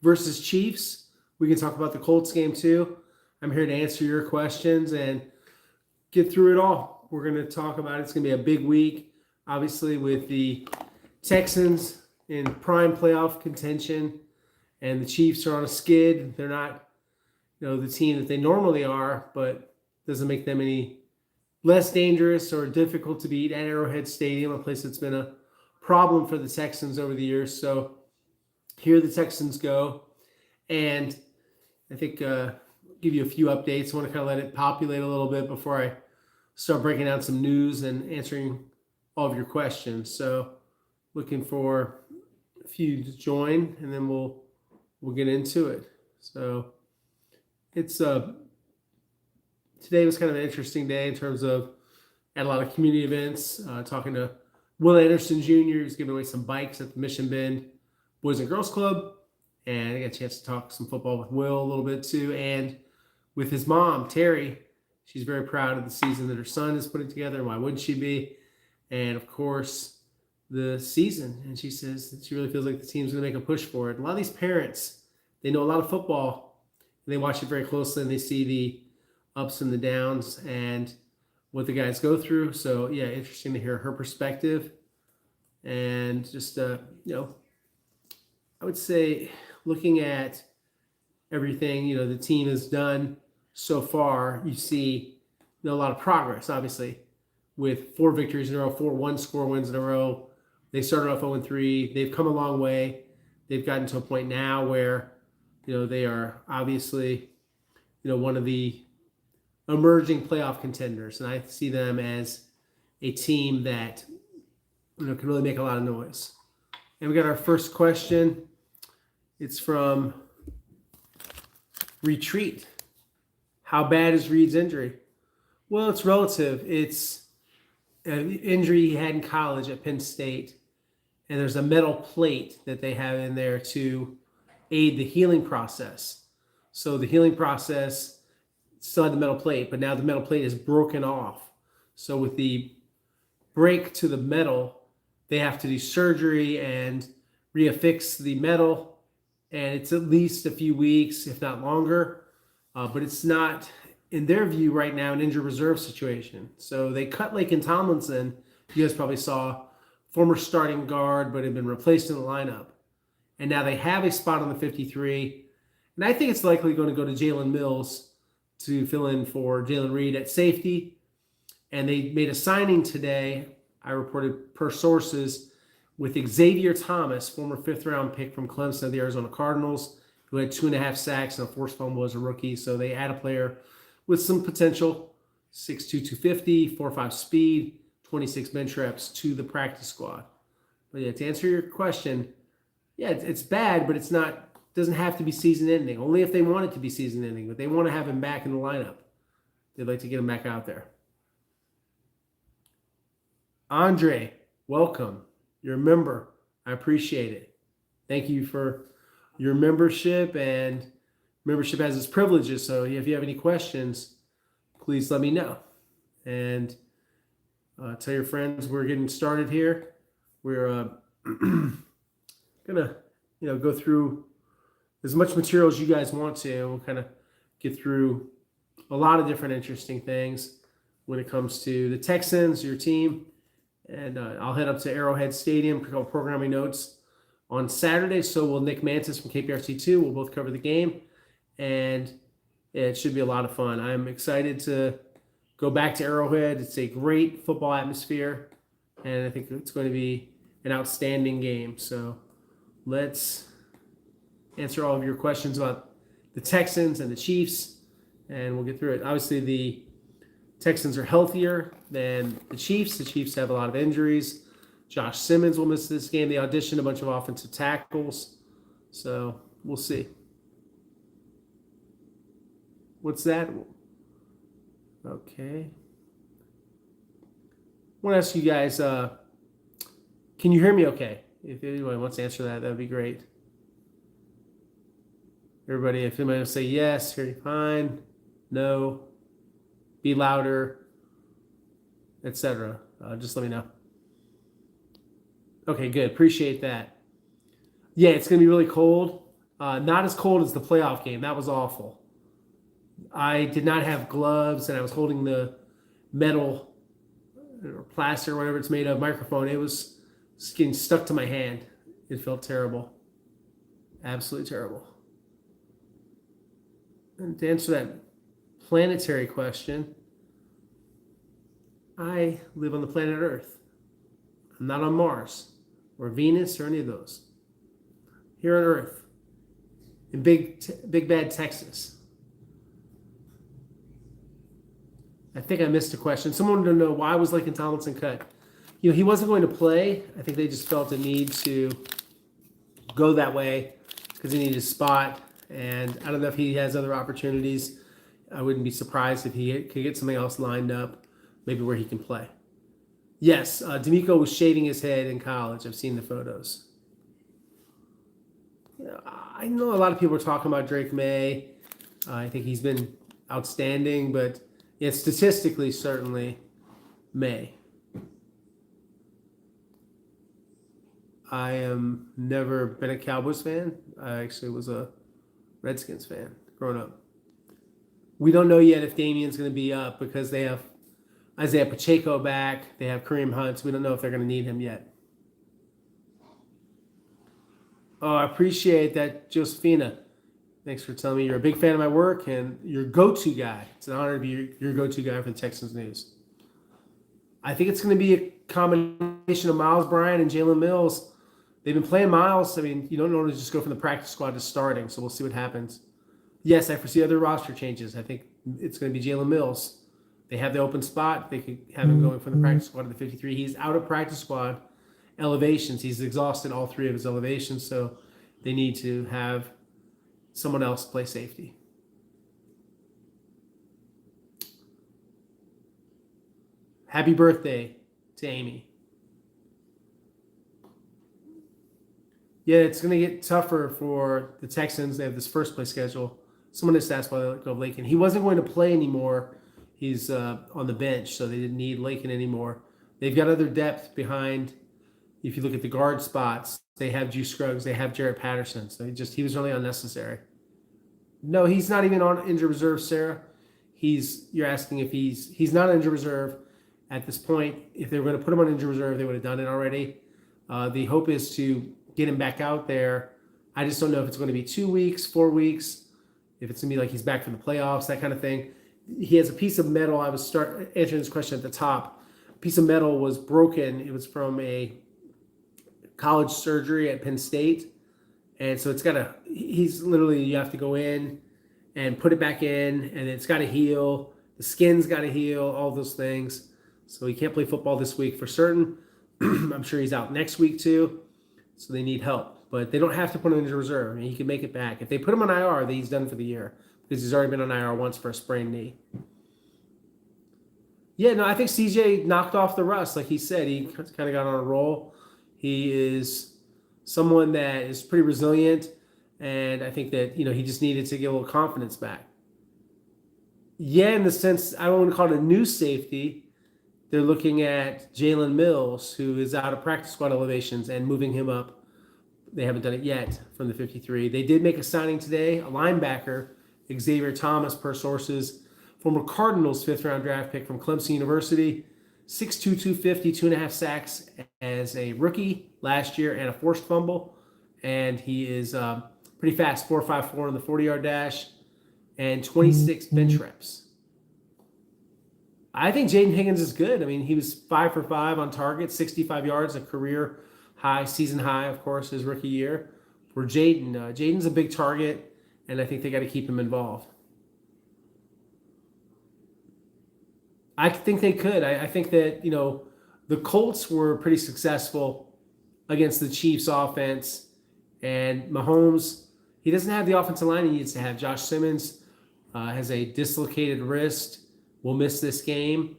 versus Chiefs. We can talk about the Colts game too. I'm here to answer your questions and get through it all. We're going to talk about it. It's going to be a big week, obviously, with the Texans in prime playoff contention, and the Chiefs are on a skid. They're not, the team that they normally are, but doesn't make them any less dangerous or difficult to beat at Arrowhead Stadium, a place that's been a problem for the Texans over the years. So here the Texans go, and I think give you a few updates. I want to kind of let it populate a little bit before I start breaking down some news and answering all of your questions. So looking for a few to join, and then we'll get into it. So it's today was kind of an interesting day in terms of at a lot of community events. Talking to Will Anderson Jr., who's giving away some bikes at the Mission Bend Boys and Girls Club, and I got a chance to talk some football with Will a little bit too, and with his mom Terry. She's very proud of the season that her son is putting together, and why wouldn't she be? And of course, the season. And she says that she really feels like the team's going to make a push for it. And a lot of these parents, they know a lot of football, and they watch it very closely, and they see the ups and the downs and what the guys go through. So yeah, interesting to hear her perspective. And just I would say looking at everything the team has done so far, you see a lot of progress, obviously, with 4 victories in a row, 4 one-score wins in a row. They started off 0-3. They've come a long way. They've gotten to a point now where they are obviously one of the emerging playoff contenders, and I see them as a team that can really make a lot of noise. And we got our first question. It's from Retreat. How bad is Reed's injury? Well, it's relative. It's an injury he had in college at Penn State, and there's a metal plate that they have in there to aid the healing process. So the healing process still had the metal plate, but now the metal plate is broken off. So with the break to the metal, they have to do surgery and reaffix the metal, and it's at least a few weeks, if not longer. But it's not, in their view right now, an injured reserve situation. So they cut Laken Tomlinson. You guys probably saw, former starting guard, but had been replaced in the lineup. And now they have a spot on the 53. And I think it's likely going to go to Jalen Mills to fill in for Jalen Reed at safety. And they made a signing today, I reported per sources, with Xavier Thomas, former 5th-round pick from Clemson of the Arizona Cardinals, who had 2.5 sacks and a forced fumble as a rookie. So they add a player with some potential, 6'2", 250, 4.5 speed, 26 bench reps to the practice squad. But yeah, to answer your question, yeah, it's bad, but it's not, doesn't have to be season ending. Only if they want it to be season ending, but they want to have him back in the lineup. They'd like to get him back out there. Andre, welcome. You're a member. I appreciate it. Thank you for your membership, and membership has its privileges. So if you have any questions, please let me know. And tell your friends we're getting started here. We're gonna go through as much material as you guys want to. We'll kind of get through a lot of different interesting things when it comes to the Texans, your team. And I'll head up to Arrowhead Stadium, pick up programming notes on Saturday. So will Nick Mantis from KPRC2. We'll both cover the game, and it should be a lot of fun. I'm excited to go back to Arrowhead. It's a great football atmosphere, and I think it's going to be an outstanding game. So let's answer all of your questions about the Texans and the Chiefs, and we'll get through it. Obviously, the Texans are healthier than the Chiefs. The Chiefs have a lot of injuries. Josh Simmons will miss this game. They auditioned a bunch of offensive tackles. So we'll see. What's that? Okay. I want to ask you guys, can you hear me okay? If anyone wants to answer that, that would be great. Everybody, if anybody will say yes, hear you fine, no, be louder, etc. Just let me know. Okay, good. Appreciate that. Yeah, it's going to be really cold. Not as cold as the playoff game. That was awful. I did not have gloves, and I was holding the metal or plastic or whatever it's made of microphone. It was getting stuck to my hand. It felt terrible. Absolutely terrible. And to answer that planetary question, I live on the planet Earth. I'm not on Mars or Venus or any of those. Here on Earth, in big bad Texas. I think I missed a question. Someone wanted to know, why was Laken Tomlinson cut? He wasn't going to play. I think they just felt a need to go that way because he needed a spot. And I don't know if he has other opportunities. I wouldn't be surprised if he could get something else lined up, maybe where he can play. Yes, D'Amico was shaving his head in college. I've seen the photos. I know a lot of people are talking about Drake May. I think he's been outstanding, but statistically, certainly May. I am never been a Cowboys fan. I actually was a Redskins fan growing up. We don't know yet if Damien's going to be up because they have Isaiah Pacheco back. They have Kareem Hunt. So we don't know if they're going to need him yet. Oh, I appreciate that, Josephina. Thanks for telling me you're a big fan of my work and your go-to guy. It's an honor to be your go-to guy for the Texans news. I think it's going to be a combination of Miles Bryant and Jalen Mills. They've been playing Miles. I mean, you don't normally just go from the practice squad to starting, so we'll see what happens. Yes, I foresee other roster changes. I think it's going to be Jalen Mills. They have the open spot. They could have him going from the practice squad to the 53. He's out of practice squad elevations. He's exhausted all three of his elevations, so they need to have someone else play safety. Happy birthday to Amy. Yeah, it's going to get tougher for the Texans. They have this first place schedule. Someone just asked why they let go of Laken. He wasn't going to play anymore. He's on the bench, so they didn't need Laken anymore. They've got other depth behind. If you look at the guard spots, they have Juice Scruggs. They have Jarrett Patterson. So he was really unnecessary. No, he's not even on injured reserve, Sarah. You're asking if he's not on injured reserve at this point. If they were going to put him on injured reserve, they would have done it already. The hope is to get him back out there. I just don't know if it's going to be 2 weeks, 4 weeks, if it's going to be like he's back for the playoffs, that kind of thing. He has a piece of metal. I was answering this question at the top. A piece of metal was broken. It was from a college surgery at Penn State. And so you have to go in and put it back in, and it's got to heal. The skin's got to heal, all those things. So he can't play football this week for certain. I'm sure he's out next week too. So they need help. But they don't have to put him into reserve. I mean, he can make it back. If they put him on IR, then he's done for the year because he's already been on IR once for a sprained knee. Yeah, no, I think CJ knocked off the rust. Like he said, he kind of got on a roll. He is someone that is pretty resilient, and I think that he just needed to get a little confidence back. Yeah, in the sense, I don't want to call it a new safety. They're looking at Jalen Mills, who is out of practice squad elevations, and moving him up. They haven't done it yet from the 53. They did make a signing today, a linebacker, Xavier Thomas, per sources, former Cardinals 5th-round draft pick from Clemson University, 6'2", 250, 2.5 sacks as a rookie last year and a forced fumble. And he is pretty fast, 4.54 on the 40-yard dash and 26 bench reps. I think Jaden Higgins is good. I mean, he was 5 for 5 on target, 65 yards, a career high, season high, of course, his rookie year. For Jaden, Jaden's a big target, and I think they got to keep him involved. I think they could. I think that, the Colts were pretty successful against the Chiefs offense, and Mahomes, he doesn't have the offensive line he needs to have. Josh Simmons has a dislocated wrist, will miss this game.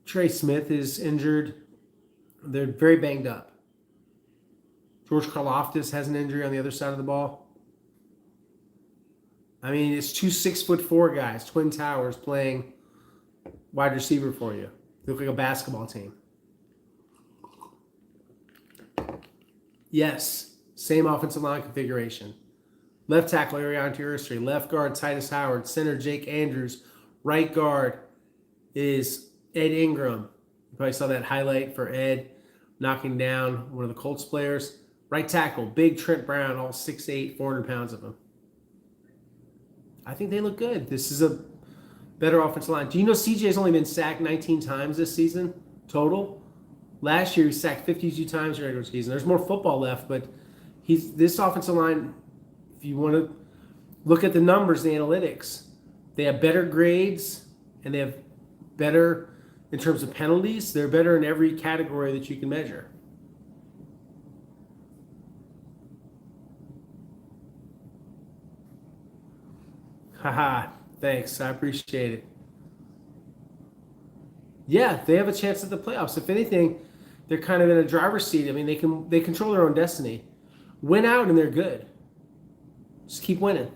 Trey Smith is injured. They're very banged up. George Karlaftis has an injury on the other side of the ball. I mean, it's two 6'4" guys, twin towers, playing wide receiver for you. They look like a basketball team. Yes, same offensive line configuration. Left tackle, Ariana Ursery. Left guard, Titus Howard. Center, Jake Andrews. Right guard is Ed Ingram. You probably saw that highlight for Ed knocking down one of the Colts players. Right tackle, big Trent Brown, all 6'8", 400 pounds of him. I think they look good. This is a better offensive line. Do you know CJ's only been sacked 19 times this season total? Last year he sacked 52 times in regular season. There's more football left, but this offensive line, if you want to look at the numbers, the analytics, they have better grades and they have better in terms of penalties. They're better in every category that you can measure. Haha, thanks. I appreciate it. Yeah, they have a chance at the playoffs. If anything, they're kind of in a driver's seat. I mean, they control their own destiny. Win out and they're good. Just keep winning.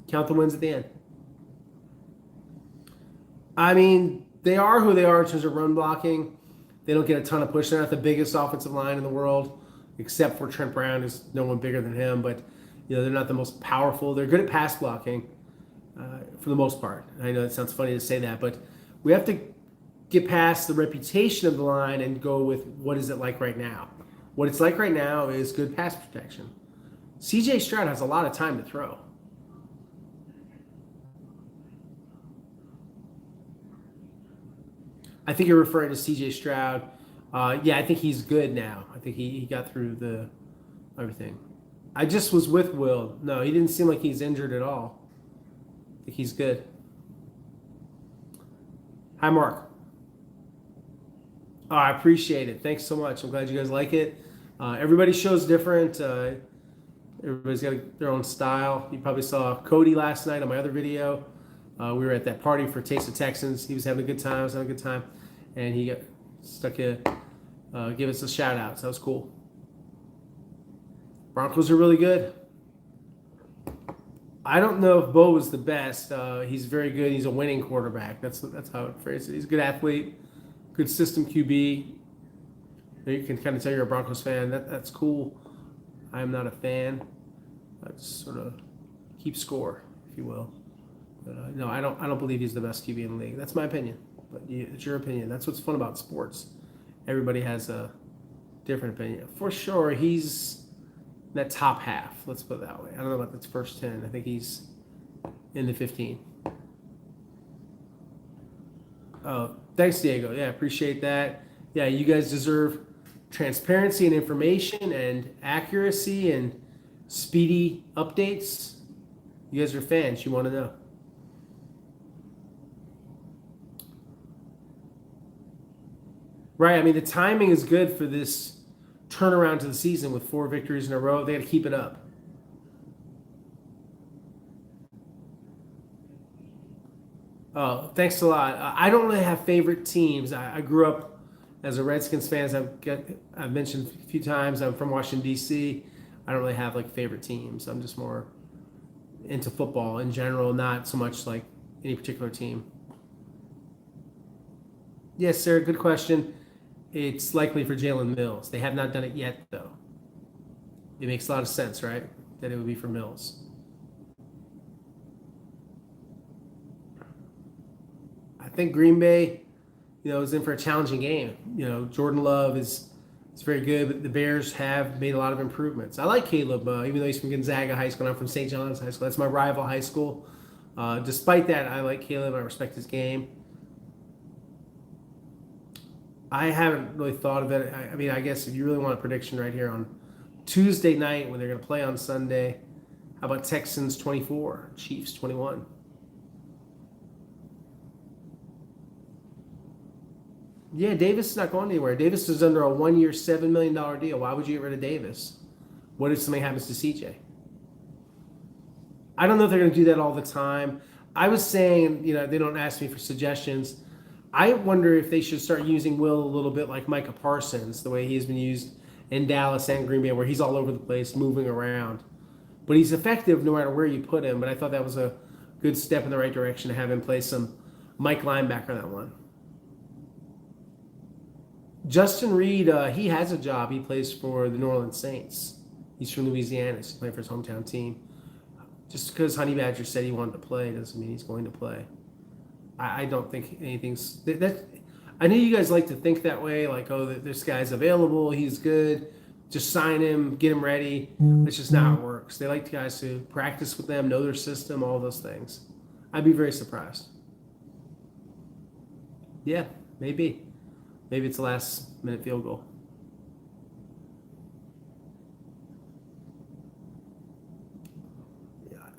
Count the wins at the end. I mean, they are who they are in terms of run blocking. They don't get a ton of push. They're not the biggest offensive line in the world, except for Trent Brown, who's no one bigger than him. But they're not the most powerful. They're good at pass blocking for the most part. I know it sounds funny to say that, but we have to get past the reputation of the line and go with what is it like right now. What it's like right now is good pass protection. C.J. Stroud has a lot of time to throw. I think you're referring to C.J. Stroud. Yeah, I think he's good now. I think he got through the everything. I just was with Will. No, he didn't seem like he's injured at all. I think he's good. Hi, Mark. Oh, I appreciate it. Thanks so much. I'm glad you guys like it. Everybody's show's different. Everybody's got their own style. You probably saw Cody last night on my other video. We were at that party for Taste of Texans. He was having a good time. I was having a good time. And he gave us a shout out. So that was cool. Broncos are really good. I don't know if Bo was the best. He's very good. He's a winning quarterback. That's how I phrase it. He's a good athlete, good system QB. You can kind of tell you're a Broncos fan. That's cool. I am not a fan. I just sort of keep score, if you will. But, no, I don't believe he's the best QB in the league. That's my opinion. But it's your opinion. That's what's fun about sports. Everybody has a different opinion. For sure, he's that top half. Let's put it that way. I don't know about the first 10. I think he's in the 15. Oh, thanks, Diego. Yeah, appreciate that. Yeah, you guys deserve transparency and information and accuracy and speedy updates. You guys are fans. You want to know. Right. I mean, the timing is good for this turnaround to the season with 4 victories in a row. They got to keep it up. Oh, thanks a lot. I don't really have favorite teams. I grew up as a Redskins fan. As I've mentioned a few times, I'm from Washington, D.C. I don't really have like favorite teams. I'm just more into football in general, not so much like any particular team. Yes, sir. Good question. It's likely for Jalen Mills. They have not done it yet, though. It makes a lot of sense, right? That it would be for Mills. I think Green Bay, is in for a challenging game. Jordan Love is very good, but the Bears have made a lot of improvements. I like Caleb, even though he's from Gonzaga High School. I'm from St. John's High School. That's my rival high school. Despite that, I like Caleb. I respect his game. I haven't really thought of it. I mean, I guess if you really want a prediction right here on Tuesday night when they're going to play on Sunday, how about Texans 24, Chiefs 21? Yeah, Davis is not going anywhere. Davis is under a 1-year, $7 million deal. Why would you get rid of Davis? What if something happens to CJ? I don't know if they're going to do that all the time. I was saying, they don't ask me for suggestions. I wonder if they should start using Will a little bit like Micah Parsons, the way he's been used in Dallas and Green Bay, where he's all over the place, moving around. But he's effective no matter where you put him. But I thought that was a good step in the right direction to have him play some Mike linebacker on that one. Justin Reed, he has a job. He plays for the New Orleans Saints. He's from Louisiana. He's playing for his hometown team. Just because Honey Badger said he wanted to play doesn't mean he's going to play. I don't think anything's that. I know you guys like to think that way, like, oh, this guy's available, he's good, just sign him, get him ready. That's just not how it works. They like guys to practice with them, know their system, all those things. I'd be very surprised. Yeah, maybe. Maybe it's a last minute field goal.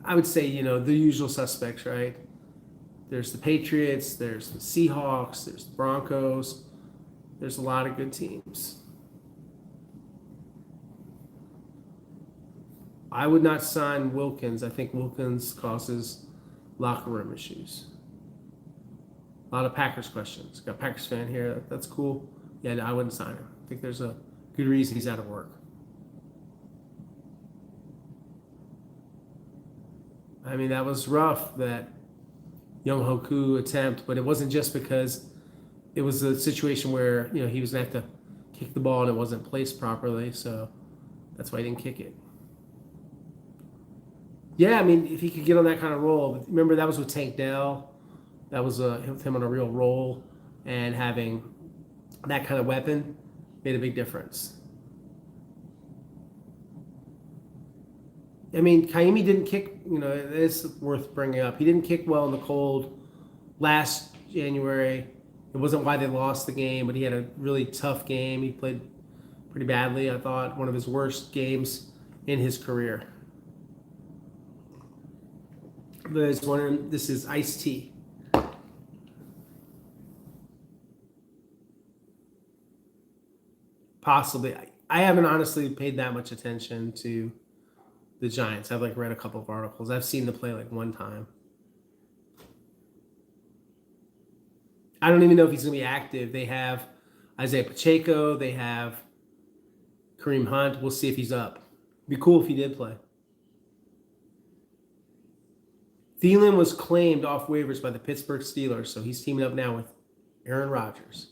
I would say, the usual suspects, right? There's the Patriots, there's the Seahawks, there's the Broncos. There's a lot of good teams. I would not sign Wilkins. I think Wilkins causes locker room issues. A lot of Packers questions. Got a Packers fan here. That's cool. Yeah, I wouldn't sign him. I think there's a good reason he's out of work. I mean, that was rough, that Young Hoku attempt, but it wasn't just because it was a situation where, he was going to have to kick the ball and it wasn't placed properly, so that's why he didn't kick it. Yeah, I mean, if he could get on that kind of roll, remember that was with Tank Dell. That was with him on a real roll, and having that kind of weapon made a big difference. I mean, Kaimi didn't kick, it's worth bringing up. He didn't kick well in the cold last January. It wasn't why they lost the game, but he had a really tough game. He played pretty badly, I thought. One of his worst games in his career. But I was wondering, this is Ice-T. Possibly. I haven't honestly paid that much attention to the Giants. I've read a couple of articles. I've seen them play one time. I don't even know if he's going to be active. They have Isaiah Pacheco. They have Kareem Hunt. We'll see if he's up. It'd be cool if he did play. Thielen was claimed off waivers by the Pittsburgh Steelers, so he's teaming up now with Aaron Rodgers.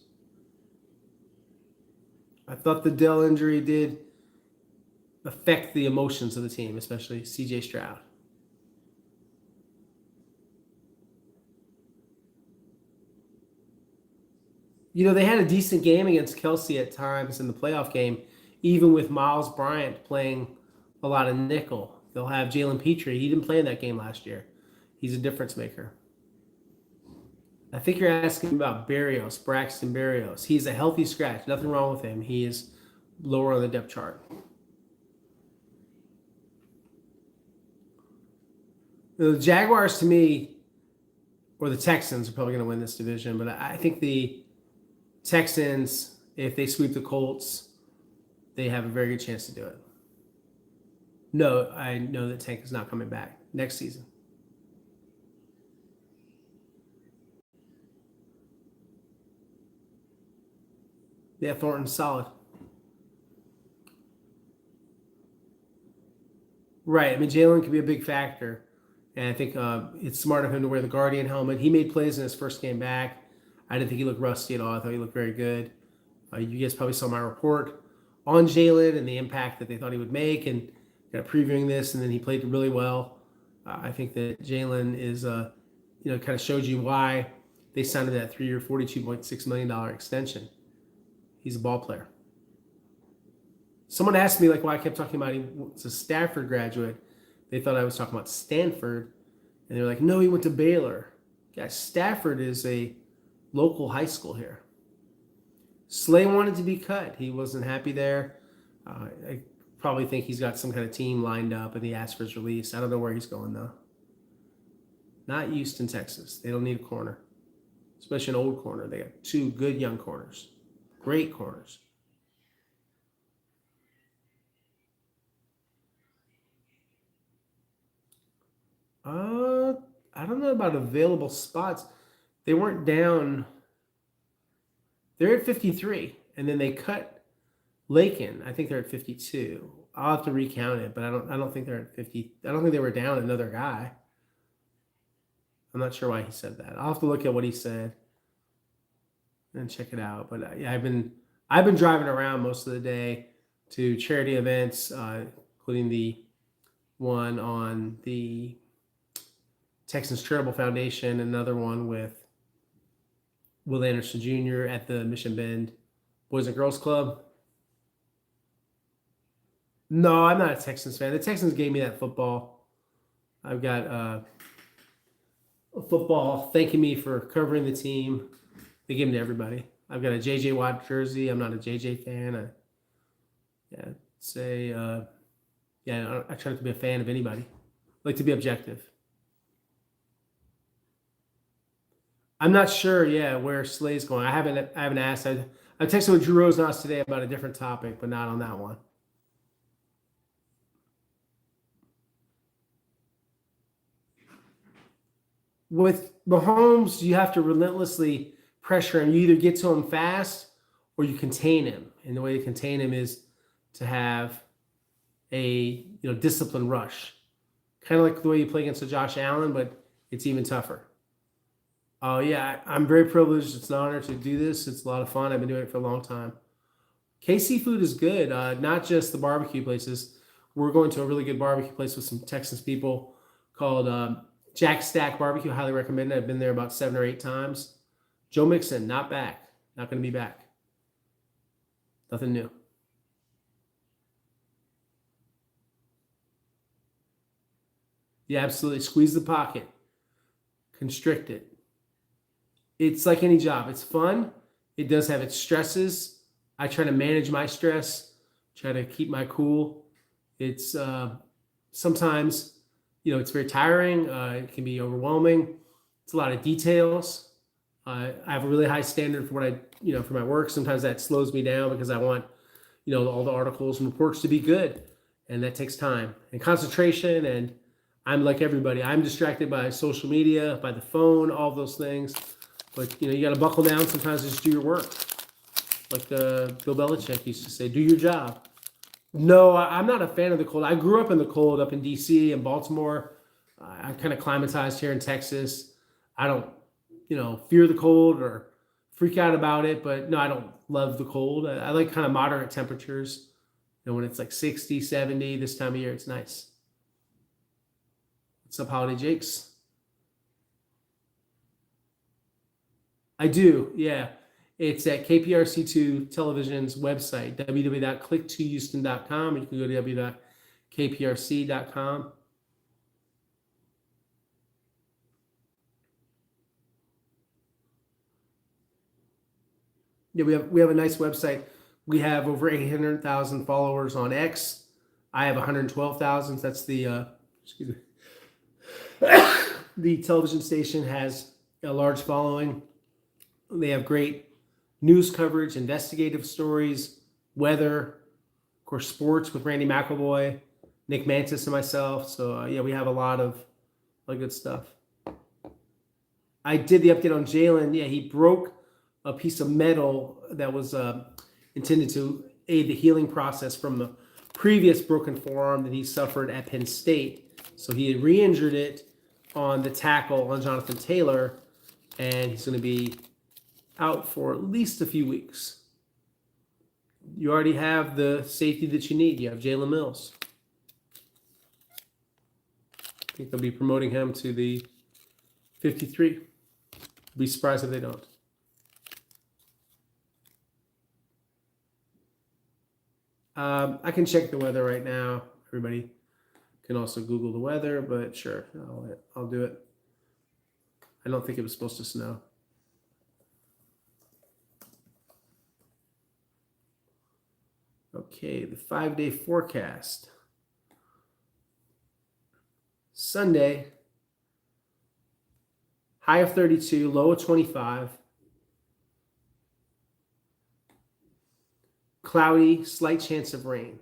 I thought the Dell injury did affect the emotions of the team, especially C.J. Stroud. They had a decent game against Kelsey at times in the playoff game, even with Miles Bryant playing a lot of nickel. They'll have Jalen Petrie. He didn't play in that game last year. He's a difference maker. I think you're asking about Berrios, Braxton Berrios. He's a healthy scratch. Nothing wrong with him. He is lower on the depth chart. The Jaguars, to me, or the Texans are probably going to win this division, but I think the Texans, if they sweep the Colts, they have a very good chance to do it. No, I know that Tank is not coming back next season. Yeah, Thornton's solid. Right. I mean, Jalen could be a big factor. And I think it's smart of him to wear the Guardian helmet. He made plays in his first game back. I didn't think he looked rusty at all. I thought he looked very good. You guys probably saw my report on Jalen and the impact that they thought he would make, and previewing this, and then he played really well. I think that Jalen is, kind of showed you why they signed him that 3-year, $42.6 million extension. He's a ball player. Someone asked me why I kept talking about him. It's a Stafford graduate. They thought I was talking about Stanford, and they were like, no, he went to Baylor. Guys, Stafford is a local high school here. Slay wanted to be cut. He wasn't happy there. I probably think he's got some kind of team lined up, and he asked for his release. I don't know where he's going, though. Not Houston, Texas. They don't need a corner, especially an old corner. They got two good young corners, great corners. I don't know about available spots. They weren't down. They're at 53, and then they cut Lakin. I think they're at 52. I'll have to recount it, but I don't think they're at 50. I don't think they were down another guy. I'm not sure why he said that. I'll have to look at what he said and check it out. But yeah, I've been driving around most of the day to charity events, including the one on the Texans Charitable Foundation, another one with Will Anderson Jr. at the Mission Bend Boys and Girls Club. No, I'm not a Texans fan. The Texans gave me that football. I've got a football thanking me for covering the team. They give them to everybody. I've got a J.J. Watt jersey. I'm not a J.J. fan. I try not to be a fan of anybody. I like to be objective. I'm not sure, where Slay's going. I haven't asked. I texted with Drew Rosenhaus today about a different topic, but not on that one. With Mahomes, you have to relentlessly pressure him. You either get to him fast or you contain him. And the way to contain him is to have a disciplined rush. Kind of like the way you play against a Josh Allen, but it's even tougher. Oh, yeah, I'm very privileged. It's an honor to do this. It's a lot of fun. I've been doing it for a long time. KC food is good, not just the barbecue places. We're going to a really good barbecue place with some Texas people called Jack Stack Barbecue. Highly recommend it. I've been there about 7 or 8 times. Joe Mixon, not back. Not going to be back. Nothing new. Yeah, absolutely. Squeeze the pocket. Constrict it. It's like any job. It's fun. It does have its stresses. I try to manage my stress, try to keep my cool. It's sometimes, it's very tiring. It can be overwhelming. It's a lot of details. I have a really high standard for what for my work. Sometimes that slows me down because I want, all the articles and reports to be good. And that takes time and concentration. And I'm like everybody. I'm distracted by social media, by the phone, all those things. But, you got to buckle down sometimes and just do your work. Like Bill Belichick used to say, do your job. No, I'm not a fan of the cold. I grew up in the cold up in D.C. and Baltimore. I kind of climatized here in Texas. I don't, fear the cold or freak out about it. But, no, I don't love the cold. I like kind of moderate temperatures. When it's like 60, 70 this time of year, it's nice. What's up, Holiday Jakes? I do, yeah. It's at KPRC2 Television's website, www.click2houston.com, or you can go to www.kprc.com. Yeah, we have a nice website. We have over 800,000 followers on X. I have 112,000. That's the excuse me. The television station has a large following. They have great news coverage, investigative stories, weather, of course, sports with Randy McElroy, Nick Mantis, and myself. So, we have a lot of good stuff. I did the update on Jalen. Yeah, he broke a piece of metal that was intended to aid the healing process from the previous broken forearm that he suffered at Penn State. So he had re-injured it on the tackle on Jonathan Taylor, and he's going to be out for at least a few weeks. You already have the safety that you need. You have Jalen Mills. I think they'll be promoting him to the 53. Be surprised if they don't. I can check the weather right now. Everybody can also Google the weather, but sure, I'll do it. I don't think it was supposed to snow. Okay, the 5-day forecast. Sunday, high of 32, low of 25. Cloudy, slight chance of rain.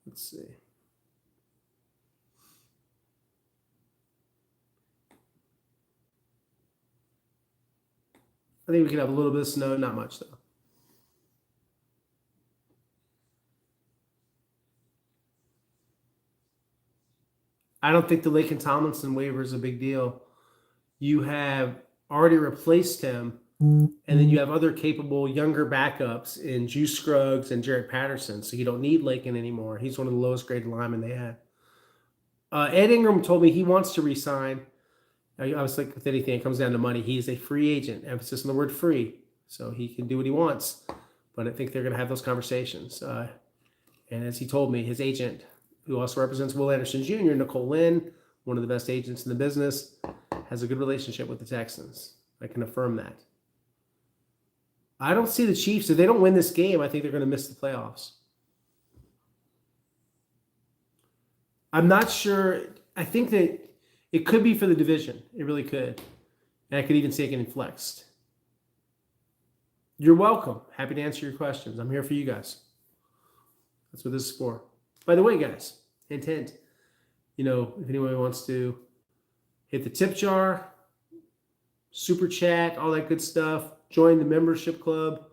Let's see. I think we could have a little bit of snow, not much though. I don't think the Laken Tomlinson waiver is a big deal. You have already replaced him And then you have other capable younger backups in Juice Scruggs and Jarrett Patterson. So you don't need Lakin anymore. He's one of the lowest graded linemen they have. Ed Ingram told me he wants to resign. I was like, with anything, it comes down to money. He is a free agent, emphasis on the word free. So he can do what he wants. But I think they're going to have those conversations. And as he told me, his agent, who also represents Will Anderson Jr., Nicole Lynn, one of the best agents in the business, has a good relationship with the Texans. I can affirm that. I don't see the Chiefs. If they don't win this game, I think they're going to miss the playoffs. I'm not sure. I think that it could be for the division. It really could. And I could even see it getting flexed. You're welcome. Happy to answer your questions. I'm here for you guys. That's what this is for. By the way, guys, hint, hint. If anyone wants to hit the tip jar, super chat, all that good stuff, join the membership club.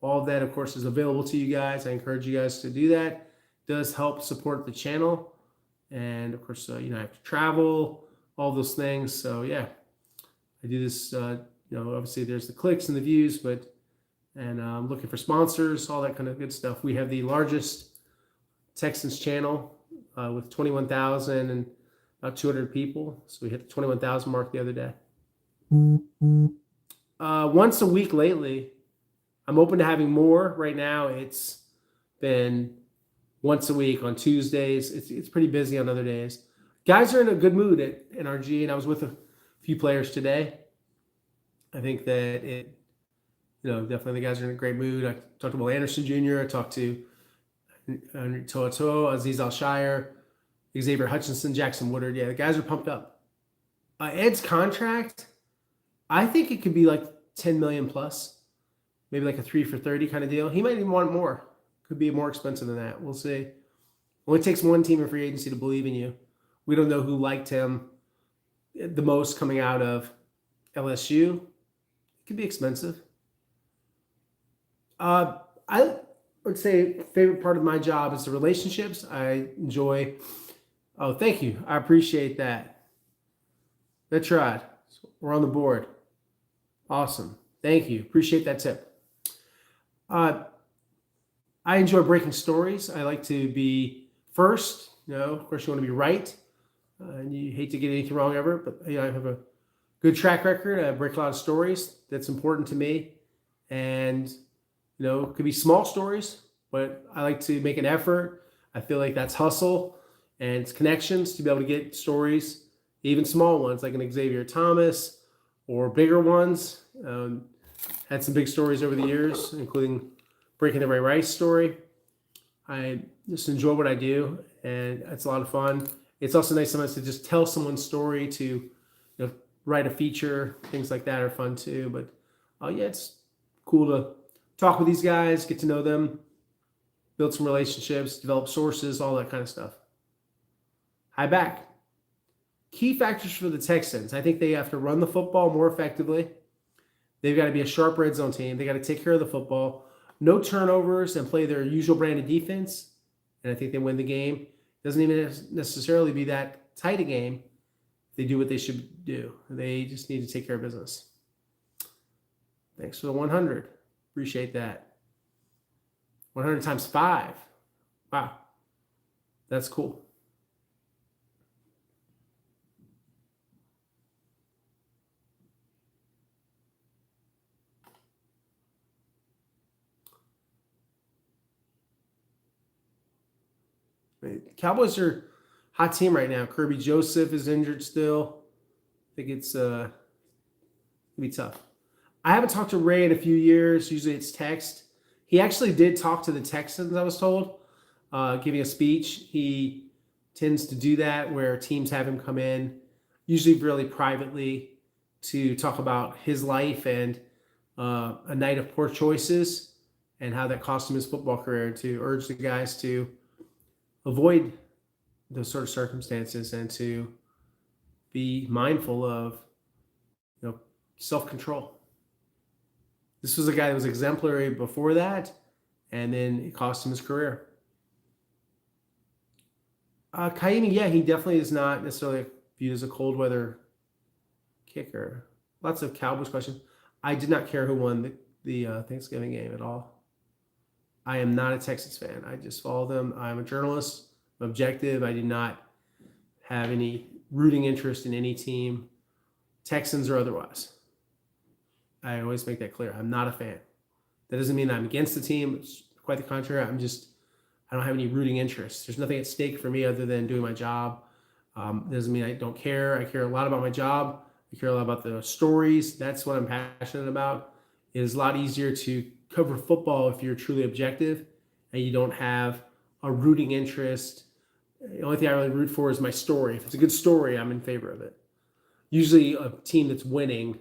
All of that, of course, is available to you guys. I encourage you guys to do that. It does help support the channel. And, of course, I have to travel, all those things. So, yeah, I do this, obviously there's the clicks and the views, and I'm looking for sponsors, all that kind of good stuff. We have the largest Texans channel with 21,000 and about 200 people. So we hit the 21,000 mark the other day. Once a week lately. I'm open to having more. Right now, it's been once a week on Tuesdays. It's pretty busy on other days. Guys are in a good mood at NRG, and I was with a few players today. I think that definitely the guys are in a great mood. I talked to Will Anderson Jr. I talked to Toto, Aziz Al-Shire, Xavier Hutchinson, Jackson Woodard. Yeah, the guys are pumped up. Ed's contract, I think it could be like 10 million plus, maybe like a 3 for 30 kind of deal. He might even want more. Could be more expensive than that. We'll see. Well, it takes one team in free agency to believe in you. We don't know who liked him the most coming out of LSU. It could be expensive. I would say favorite part of my job is the relationships. I enjoy. Oh, thank you. I appreciate that. I tried. We're on the board. Awesome. Thank you. Appreciate that tip. I enjoy breaking stories. I like to be first. Of course, you want to be right. And you hate to get anything wrong ever. But I have a good track record. I break a lot of stories. That's important to me. And it could be small stories, but I like to make an effort. I feel like that's hustle and it's connections to be able to get stories, even small ones like an Xavier Thomas or bigger ones. Had some big stories over the years, including breaking the Ray Rice story. I just enjoy what I do, and it's a lot of fun. It's also nice sometimes to just tell someone's story, to write a feature. Things like that are fun too. But it's cool to talk with these guys, get to know them, build some relationships, develop sources, all that kind of stuff. Hi back. Key factors for the Texans. I think they have to run the football more effectively. They've got to be a sharp red zone team. They got to take care of the football. No turnovers and play their usual brand of defense. And I think they win the game. It doesn't even necessarily be that tight a game. They do what they should do. They just need to take care of business. Thanks for the 100. Appreciate that. 100 times 5. Wow. That's cool. Cowboys are a hot team right now. Kirby Joseph is injured still. I think it's going to be tough. I haven't talked to Ray in a few years. Usually it's text. He actually did talk to the Texans, I was told, giving a speech. He tends to do that where teams have him come in, usually really privately, to talk about his life and a night of poor choices and how that cost him his football career, to urge the guys to avoid those sort of circumstances and to be mindful of self-control. This was a guy that was exemplary before that, and then it cost him his career. Kaimi, yeah, he definitely is not necessarily viewed as a cold weather kicker. Lots of Cowboys questions. I did not care who won the Thanksgiving game at all. I am not a Texans fan. I just follow them. I'm a journalist. I'm objective. I do not have any rooting interest in any team, Texans or otherwise. I always make that clear. I'm not a fan. That doesn't mean I'm against the team. It's quite the contrary. I don't have any rooting interest. There's nothing at stake for me other than doing my job. Doesn't mean I don't care. I care a lot about my job. I care a lot about the stories. That's what I'm passionate about. It is a lot easier to cover football if you're truly objective and you don't have a rooting interest. The only thing I really root for is my story. If it's a good story, I'm in favor of it. Usually a team that's winning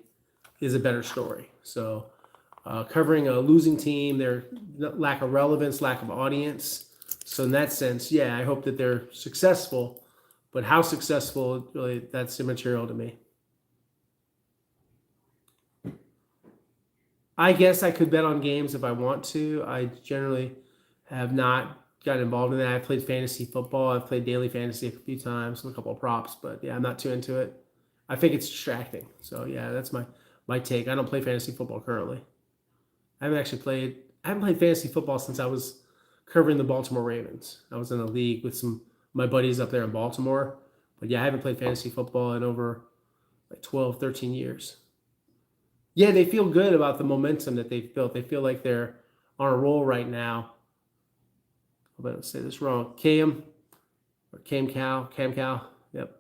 is a better story. So covering a losing team, their lack of relevance, lack of audience. So in that sense, yeah, I hope that they're successful. But how successful, really, that's immaterial to me. I guess I could bet on games if I want to. I generally have not gotten involved in that. I've played fantasy football. I've played daily fantasy a few times with a couple of props, but yeah, I'm not too into it. I think it's distracting. So yeah, that's my take. I don't play fantasy football currently. I haven't played fantasy football since I was covering the Baltimore Ravens. I was in a league with my buddies up there in Baltimore. But yeah, I haven't played fantasy football in over like 12, 13 years. Yeah, they feel good about the momentum that they've built. They feel like they're on a roll right now. I hope I don't say this wrong. Cam Cow. Yep.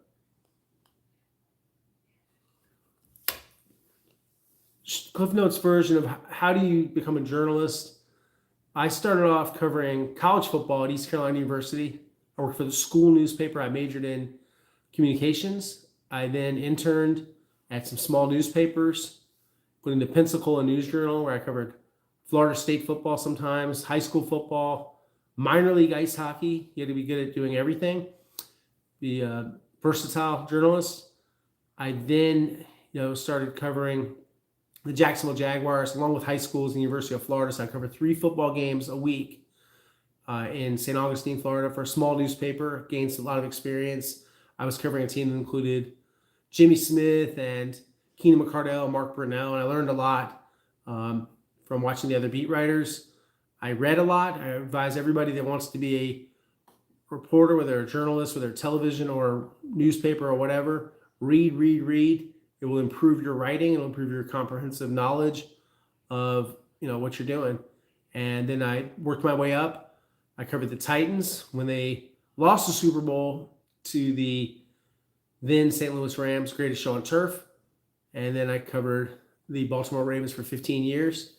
Cliff Notes version of how do you become a journalist. I started off covering college football at East Carolina University. I worked for the school newspaper. I majored in communications. I then interned at some small newspapers, including the Pensacola News Journal, where I covered Florida State football sometimes, high school football, minor league ice hockey. You had to be good at doing everything. The versatile journalist. I then started covering the Jacksonville Jaguars, along with high schools and the University of Florida. So I covered 3 football games a week in St. Augustine, Florida, for a small newspaper. Gained a lot of experience. I was covering a team that included Jimmy Smith and Keenan McCardell, Mark Brunell, and I learned a lot from watching the other beat writers. I read a lot. I advise everybody that wants to be a reporter, whether a journalist, whether television or newspaper or whatever, read. It will improve your writing. It will improve your comprehensive knowledge of what you're doing. And then I worked my way up. I covered the Titans when they lost the Super Bowl to the then St. Louis Rams, greatest show on turf. And then I covered the Baltimore Ravens for 15 years.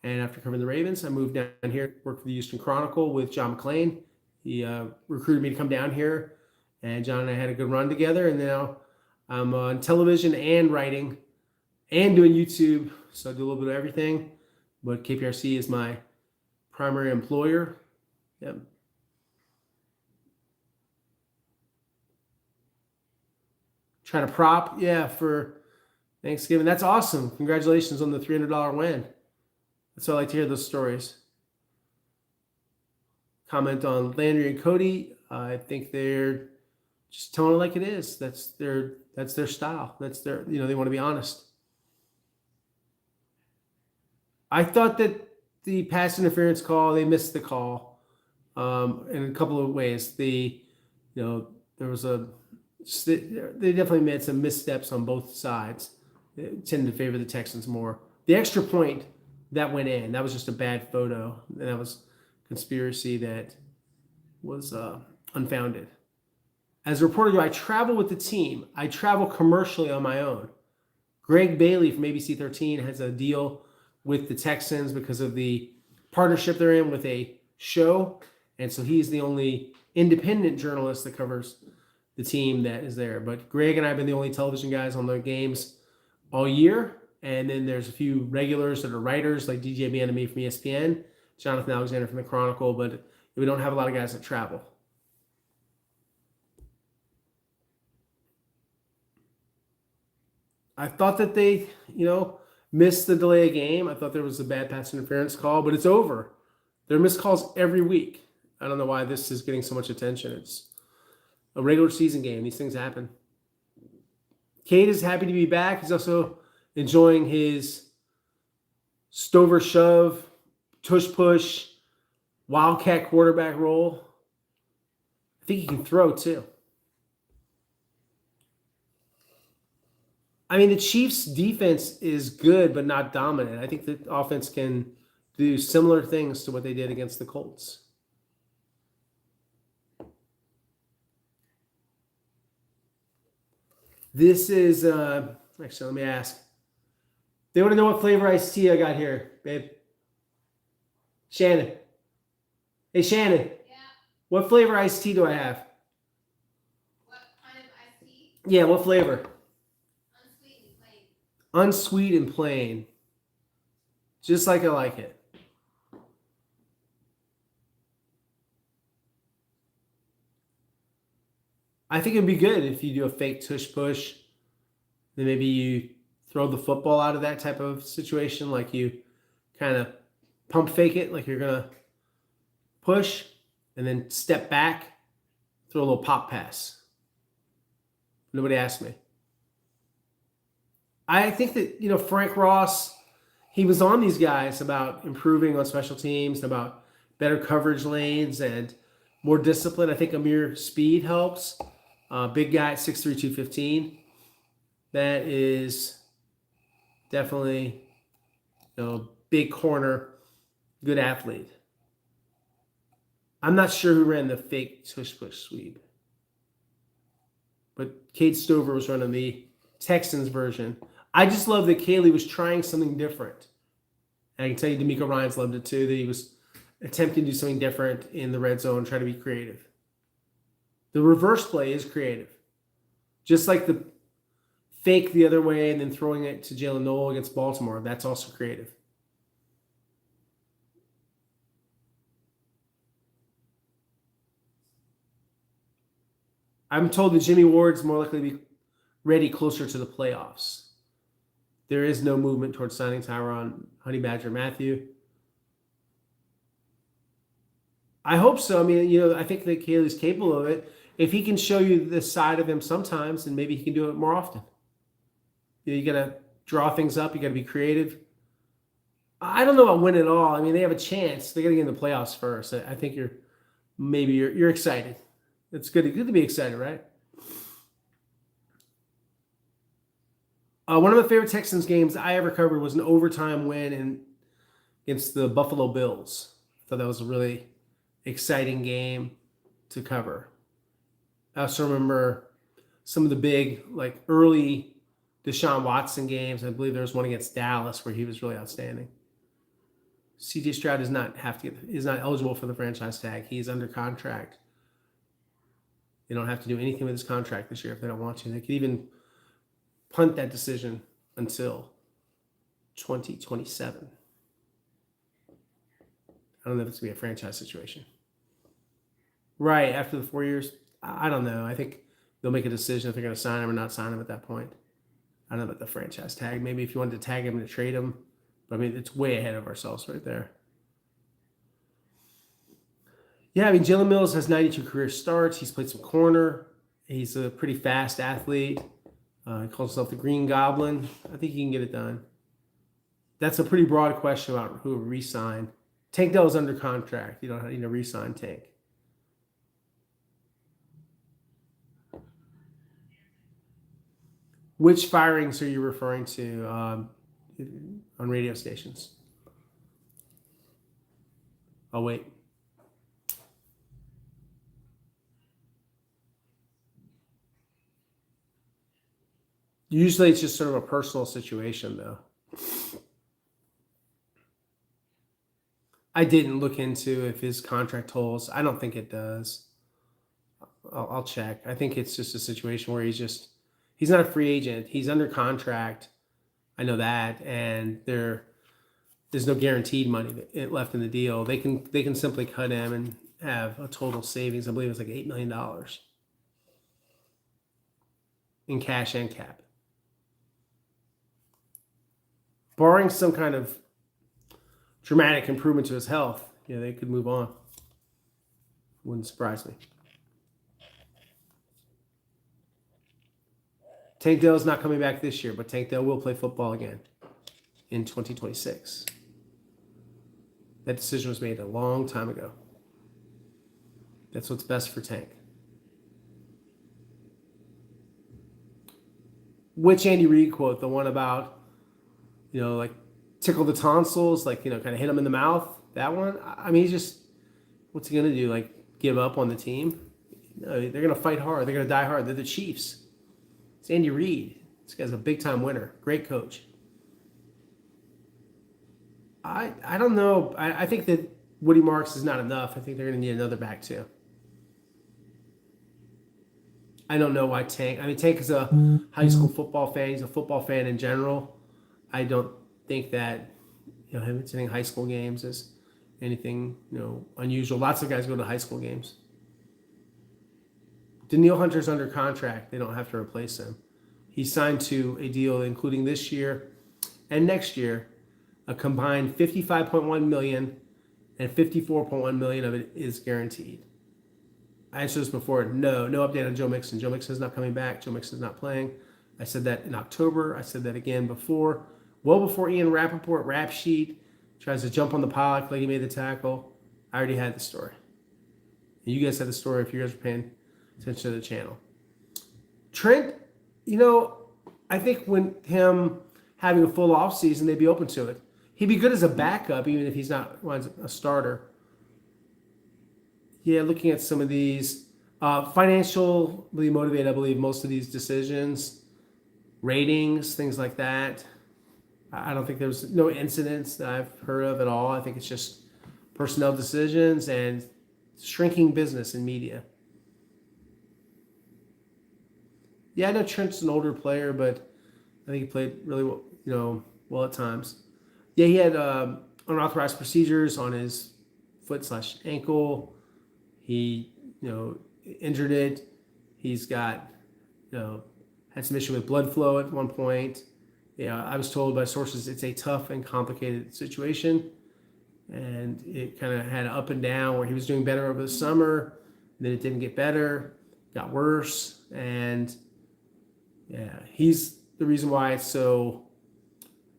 And after covering the Ravens, I moved down here, worked for the Houston Chronicle with John McClain. He recruited me to come down here, and John and I had a good run together. And now I'm on television and writing and doing YouTube. So I do a little bit of everything. But KPRC is my primary employer. Yep. Trying to prop, for Thanksgiving. That's awesome. Congratulations on the $300 win. That's why I like to hear those stories. Comment on Landry and Cody. I think they're just telling it like it is. That's their style. That's their, they want to be honest. I thought that the pass interference call, they missed the call in a couple of ways. There was they definitely made some missteps on both sides. It tended to favor the Texans more. The extra point that went in, that was just a bad photo. That was conspiracy that was unfounded. As a reporter, I travel with the team. I travel commercially on my own. Greg Bailey from ABC 13 has a deal with the Texans because of the partnership they're in with a show. And so he's the only independent journalist that covers the team that is there. But Greg and I have been the only television guys on the games all year. And then there's a few regulars that are writers like DJ Bienemy from ESPN, Jonathan Alexander from the Chronicle, but we don't have a lot of guys that travel. I thought that they, missed the delay of game. I thought there was a bad pass interference call, but it's over. There are missed calls every week. I don't know why this is getting so much attention. It's a regular season game. These things happen. Cade is happy to be back. He's also enjoying his Stover shove, tush push, wildcat quarterback roll. I think he can throw too. I mean, the Chiefs' defense is good, but not dominant. I think the offense can do similar things to what they did against the Colts. This is, actually, let me ask. They want to know what flavor iced tea I got here, babe. Shannon. Hey, Shannon. Yeah. What flavor iced tea do I have? What kind of iced tea? Yeah, what flavor? Unsweet and plain. Unsweet and plain. Just like I like it. I think it'd be good if you do a fake tush push. Then maybe you throw the football out of that type of situation, like you kind of pump fake it, like you're going to push, and then step back, throw a little pop pass. Nobody asked me. I think that, Frank Ross, he was on these guys about improving on special teams, about better coverage lanes and more discipline. I think Amir speed helps. Big guy at 6'3", 215. That is definitely, big corner, good athlete. I'm not sure who ran the fake tush push sweep, but Kate Stover was running the Texans version. I just love that Kaylee was trying something different. And I can tell you D'Amico Ryans loved it too, that he was attempting to do something different in the red zone, try to be creative. The reverse play is creative. Just like the fake the other way and then throwing it to Jalen Noel against Baltimore, that's also creative. I'm told that Jimmy Ward's more likely to be ready closer to the playoffs. There is no movement towards signing Tyron, Honey Badger, Matthew. I hope so. I mean, I think that Kaylee's capable of it. If he can show you this side of him sometimes, then maybe he can do it more often. You got to draw things up. You got to be creative. I don't know about win it all. I mean, they have a chance. They got to get in the playoffs first. I think you're excited. It's good to be excited, right? One of my favorite Texans games I ever covered was an overtime win against the Buffalo Bills. I thought that was a really exciting game to cover. I also remember some of the big, early Deshaun Watson games. I believe there was one against Dallas where he was really outstanding. C.J. Stroud is not eligible for the franchise tag. He's under contract. They don't have to do anything with his contract this year if they don't want to. They could even punt that decision until 2027. I don't know if it's going to be a franchise situation. Right, after the 4 years, I don't know. I think they'll make a decision if they're going to sign him or not sign him at that point. I don't know about the franchise tag. Maybe if you wanted to tag him to trade him. But, it's way ahead of ourselves right there. Yeah, Jalen Mills has 92 career starts. He's played some corner. He's a pretty fast athlete. He calls himself the Green Goblin. I think he can get it done. That's a pretty broad question about who will re-sign. Tank Dell is under contract. You don't need to re-sign Tank. Which firings are you referring to on radio stations? I'll wait. Usually it's just sort of a personal situation, though. I didn't look into if his contract holds. I don't think it does. I'll check. I think it's just a situation where he's not a free agent. He's under contract. I know that, and there's no guaranteed money left in the deal. They can simply cut him and have a total savings. I believe it's like $8 million in cash and cap. Barring some kind of dramatic improvement to his health, they could move on. Wouldn't surprise me. Tank Dell's not coming back this year, but Tank Dell will play football again in 2026. That decision was made a long time ago. That's what's best for Tank. Which Andy Reid quote? The one about, like tickle the tonsils, like, kind of hit him in the mouth? That one? I mean, he's just, what's he going to do? Like, give up on the team? No, they're going to fight hard. They're going to die hard. They're the Chiefs. It's Andy Reid. This guy's a big-time winner. Great coach. I don't know. I think that Woody Marks is not enough. I think they're going to need another back, too. I don't know why Tank. I mean, Tank is a high school football fan. He's a football fan in general. I don't think that him attending high school games is anything unusual. Lots of guys go to high school games. Daniil Hunter's under contract. They don't have to replace him. He signed to a deal including this year and next year, a combined $55.1 million, and $54.1 million of it is guaranteed. I answered this before. No update on Joe Mixon. Joe Mixon is not coming back. Joe Mixon is not playing. I said that in October. I said that again before. Well before Ian Rappaport, Rap Sheet, tries to jump on the Pollock like he made the tackle. I already had the story. And you guys had the story if you guys were paying attention to the channel. Trent, I think when him having a full offseason, they'd be open to it. He'd be good as a backup, even if he's not a starter. Yeah, looking at some of these financially motivated, I believe most of these decisions, ratings, things like that. I don't think there's no incidents that I've heard of at all. I think it's just personnel decisions and shrinking business and media. Yeah, I know Trent's an older player, but I think he played really well, well at times. Yeah, he had unauthorized procedures on his foot/ankle. He, injured it. He's got, had some issue with blood flow at one point. Yeah, I was told by sources it's a tough and complicated situation. And it kind of had an up and down where he was doing better over the summer. Then it didn't get better, got worse. And yeah, he's the reason why it's so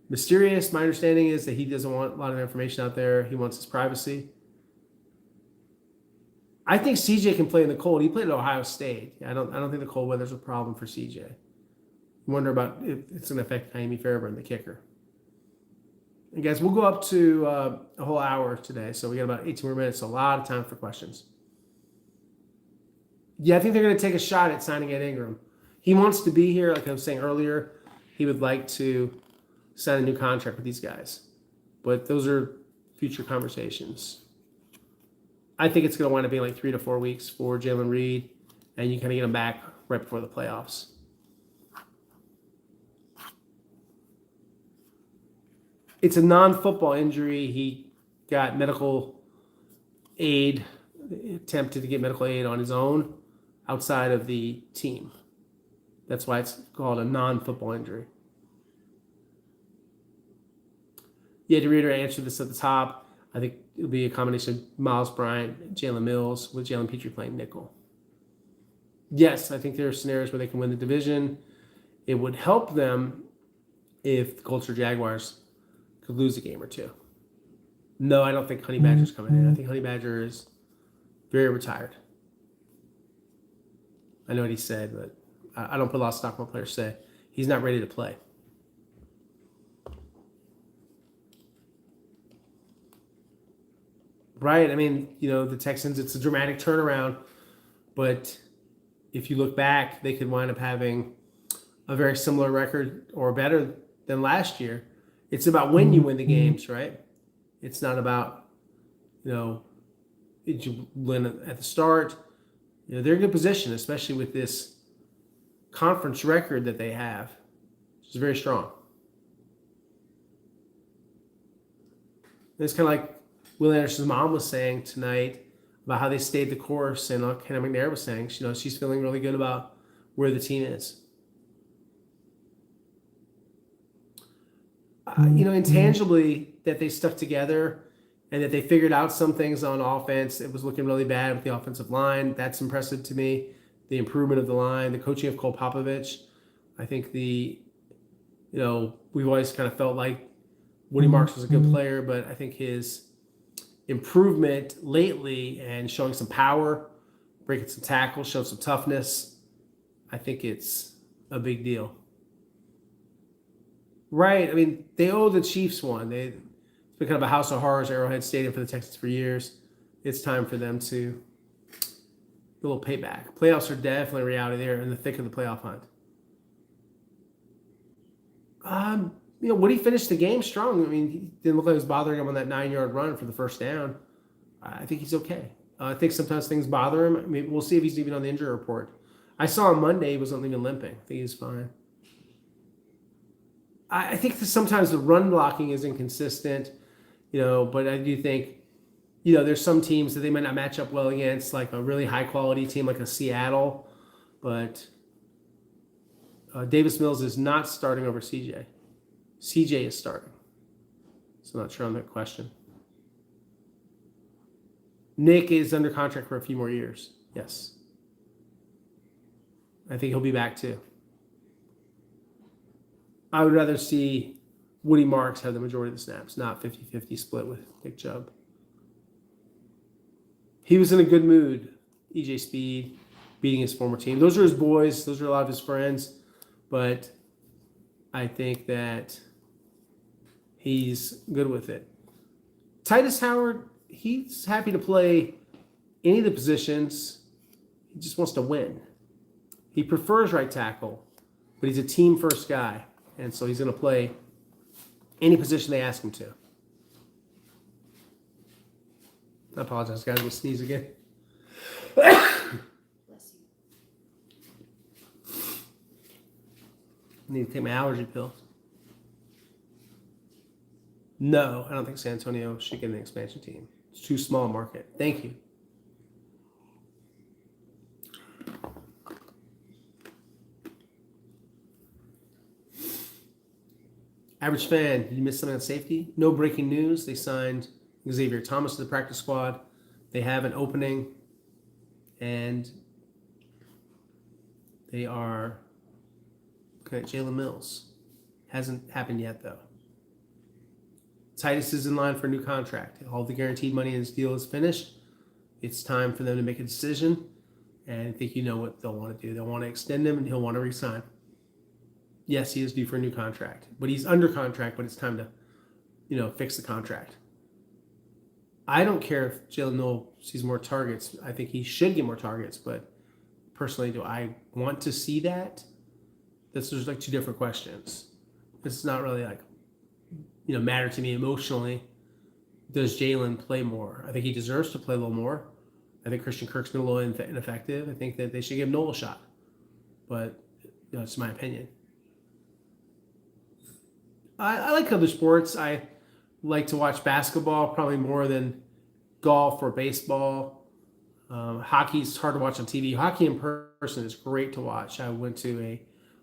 mysterious. My understanding is that he doesn't want a lot of information out there. He wants his privacy. I think CJ can play in the cold. He played at Ohio State. I don't think the cold weather's a problem for CJ. I wonder about if it's going to affect Naomi Fairbairn, the kicker. And guys, we'll go up to a whole hour today, so we got about 18 more minutes, so a lot of time for questions. Yeah, I think they're going to take a shot at signing Ed Ingram. He wants to be here, like I was saying earlier. He would like to sign a new contract with these guys. But those are future conversations. I think it's going to wind up being like 3 to 4 weeks for Jalen Reed, and you kind of get him back right before the playoffs. It's a non-football injury. He got medical aid, attempted to get medical aid on his own outside of the team. That's why it's called a non-football injury. Yeah, to reiterate, I answered this at the top. I think it'll be a combination of Miles Bryant, Jalen Mills, with Jalen Petrie playing nickel. Yes, I think there are scenarios where they can win the division. It would help them if the Colts or Jaguars could lose a game or two. No, I don't think Honey Badger's coming in. I think Honey Badger is very retired. I know what he said, but I don't put a lot of stock in what players say. He's not ready to play. Right, I mean, the Texans, it's a dramatic turnaround, but if you look back, they could wind up having a very similar record or better than last year. It's about when you win the games, right? It's not about, did you win at the start? They're in a good position, especially with this conference record that they have, which is very strong. It's kind of like Will Anderson's mom was saying tonight about how they stayed the course, and Hannah McNair was saying, she's feeling really good about where the team is. Intangibly, that they stuck together and that they figured out some things on offense. It was looking really bad with the offensive line. That's impressive to me. The improvement of the line, the coaching of Cole Popovich. I think we've always kind of felt like Woody Marks was a good player, but I think his improvement lately and showing some power, breaking some tackles, showing some toughness. I think it's a big deal. Right. I mean, they owe the Chiefs one. It's been kind of a house of horrors, Arrowhead Stadium for the Texans for years. It's time for them to a little payback. Playoffs are definitely a reality. They're in the thick of the playoff hunt. Woody finished the game strong. I mean, he didn't look like it was bothering him on that 9-yard run for the first down. I think he's okay. I think sometimes things bother him. I mean, we'll see if he's even on the injury report. I saw on Monday he wasn't even limping. I think he's fine. I think that sometimes the run blocking is inconsistent, but I do think, there's some teams that they might not match up well against, like a really high quality team like a Seattle, but Davis Mills is not starting over CJ. CJ is starting. So I'm not sure on that question. Nick is under contract for a few more years. Yes. I think he'll be back too. I would rather see Woody Marks have the majority of the snaps, not 50-50 split with Nick Chubb. He was in a good mood, EJ Speed, beating his former team. Those are his boys. Those are a lot of his friends. But I think that he's good with it. Titus Howard, he's happy to play any of the positions. He just wants to win. He prefers right tackle, but he's a team-first guy. And so he's going to play any position they ask him to. I apologize, guys. I'm going to sneeze again. Bless you. I need to take my allergy pills. No, I don't think San Antonio should get an expansion team. It's too small a market. Thank you. Average fan, did you miss something on safety? No breaking news. They signed Xavier Thomas to the practice squad. They have an opening, and they are looking at Jalen Mills. Hasn't happened yet, though. Titus is in line for a new contract. All the guaranteed money in his deal is finished. It's time for them to make a decision, and I think you know what they'll want to do. They'll want to extend him, and he'll want to resign. Yes, he is due for a new contract, but he's under contract, but it's time to, fix the contract. I don't care if Jalen Noel sees more targets. I think he should get more targets, but personally, do I want to see that? This is like two different questions. This is not really matter to me emotionally. Does Jalen play more? I think he deserves to play a little more. I think Christian Kirk's been a little ineffective. I think that they should give Noel a shot, but it's my opinion. I like other sports. I like to watch basketball probably more than golf or baseball. Hockey's hard to watch on TV. Hockey in person is great to watch. I went to a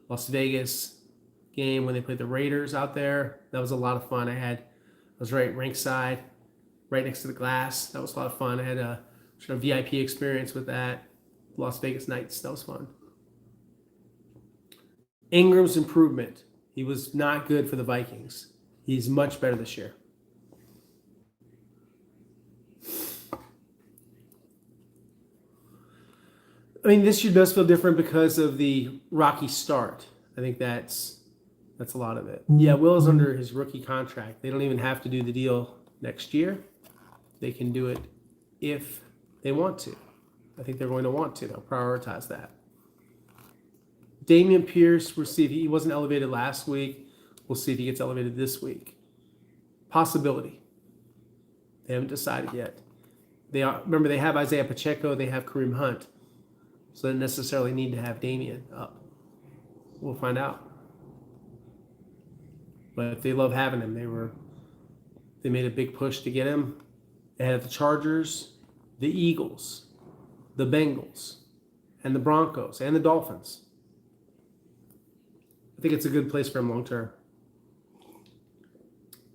Las Vegas game when they played the Raiders out there. That was a lot of fun. I was right rinkside, right next to the glass. That was a lot of fun. I had a sort of VIP experience with that. Las Vegas Knights. That was fun. Ingram's improvement. He was not good for the Vikings. He's much better this year. I mean, this year does feel different because of the rocky start. I think that's a lot of it. Yeah, Will is under his rookie contract. They don't even have to do the deal next year. They can do it if they want to. I think they're going to want to. They'll prioritize that. Damian Pierce, we'll see if he wasn't elevated last week. We'll see if he gets elevated this week. Possibility. They haven't decided yet. They have Isaiah Pacheco, they have Kareem Hunt. So they don't necessarily need to have Damian up. We'll find out. But if they love having him, they made a big push to get him. They had the Chargers, the Eagles, the Bengals, and the Broncos, and the Dolphins. I think it's a good place for him long term.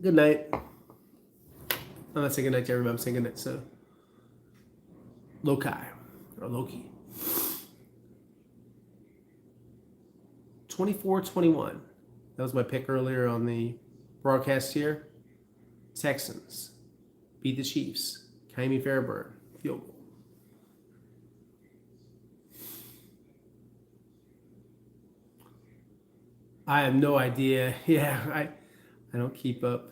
Good night. I'm not saying good night to everybody. I'm saying good night to Loki or Loki. 24-21. That was my pick earlier on the broadcast here. Texans. beat the Chiefs. Kaimi Fairburn, field goal. I have no idea. Yeah, I don't keep up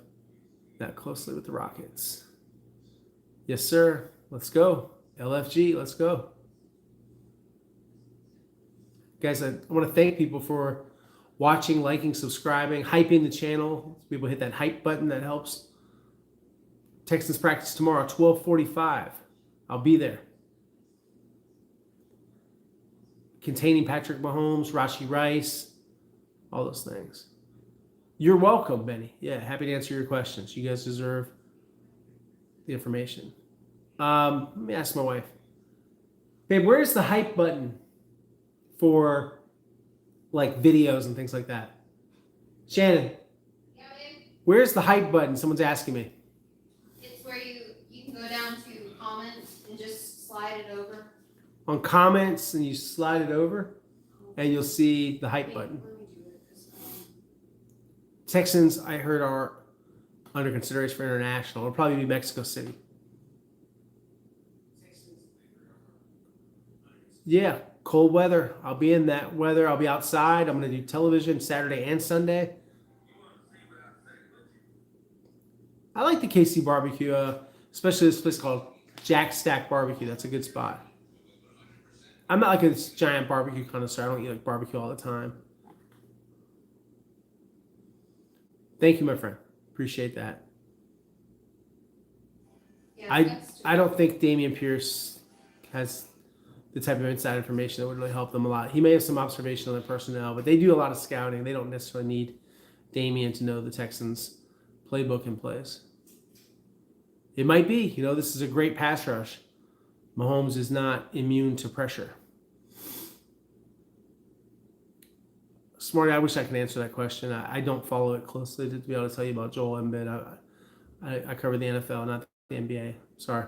that closely with the Rockets. Yes, sir. Let's go. LFG, let's go. Guys, I want to thank people for watching, liking, subscribing, hyping the channel. People hit that hype button, that helps. Texans practice tomorrow, 12:45. I'll be there. Containing Patrick Mahomes, Rashi Rice, all those things. You're welcome, Benny. Yeah, happy to answer your questions. You guys deserve the information. Let me ask my wife. Babe, where's the hype button for like videos and things like that? Shannon, Yeah, babe. where's the hype button? Someone's asking me. It's where you can go down to comments and just slide it over. On comments, and you slide it over, and you'll see the hype button. Let me do it, 'cause, Texans, I heard, are under consideration for international. It'll probably be Mexico City. Yeah, cold weather. I'll be in that weather. I'll be outside. I'm going to do television Saturday and Sunday. I like the KC barbecue, especially this place called Jack Stack Barbecue. That's a good spot. I'm not like a giant barbecue connoisseur. I don't eat like barbecue all the time. Thank you, my friend. Appreciate that. yeah, I don't think Dameon Pierce has the type of inside information that would really help them a lot. He may have some observation on their personnel, but they do a lot of scouting. They don't necessarily need Dameon to know the Texans' playbook in place. It might be. This is a great pass rush. Mahomes is not immune to pressure. Smarty, I wish I could answer that question. I don't follow it closely to be able to tell you about Joel Embiid. I cover the NFL, not the NBA. Sorry.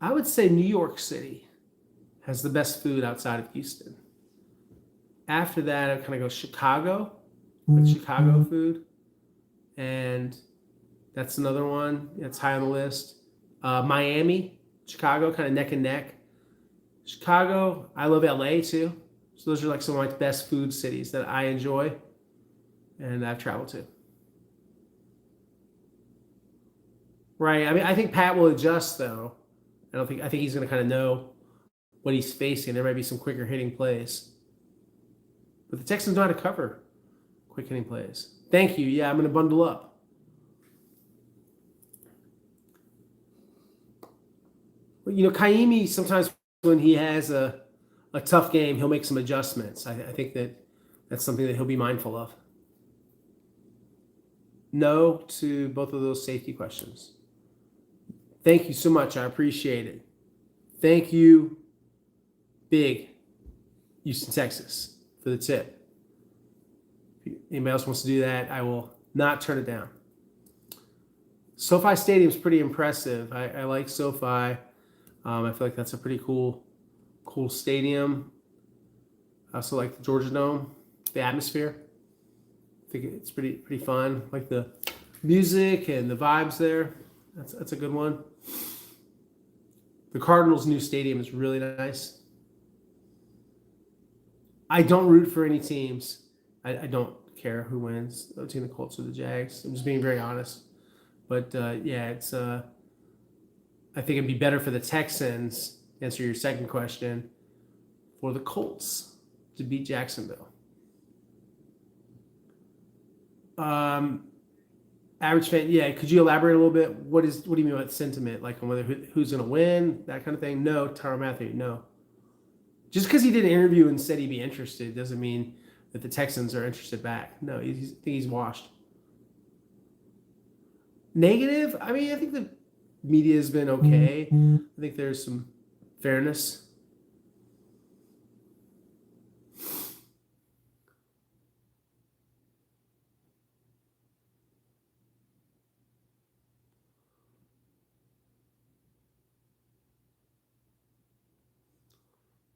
I would say New York City has the best food outside of Houston. After that, I kind of go Chicago, like Chicago food. And that's another one that's high on the list. Miami, Chicago, kind of neck and neck. Chicago, I love LA too. So those are like some of my best food cities that I enjoy and I've traveled to. Right. I mean, I think Pat will adjust though. I think he's going to kind of know what he's facing. There might be some quicker hitting plays. But the Texans know how to cover quick hitting plays. Thank you. Yeah, I'm going to bundle up. Well, Kaimi, sometimes when he has a tough game, he'll make some adjustments. I think that's something that he'll be mindful of. No to both of those safety questions. Thank you so much. I appreciate it. Thank you, Big Houston, Texas, for the tip. If anybody else wants to do that, I will not turn it down. SoFi Stadium is pretty impressive. I like SoFi. I feel like that's a pretty cool stadium. I also like the Georgia Dome, the atmosphere. I think it's pretty fun. Like the music and the vibes there. That's a good one. The Cardinals' new stadium is really nice. I don't root for any teams. I don't care who wins, between the Colts or the Jags. I'm just being very honest. But yeah, it's. I think it'd be better for the Texans, to answer your second question, for the Colts to beat Jacksonville. Average fan, yeah. Could you elaborate a little bit? What do you mean by sentiment? Like on whether who's going to win, that kind of thing? No, Tyrann Mathieu, no. Just because he did an interview and said he'd be interested doesn't mean that the Texans are interested back. No, I think he's washed. Negative? I mean, I think the media has been okay. I think there's some fairness.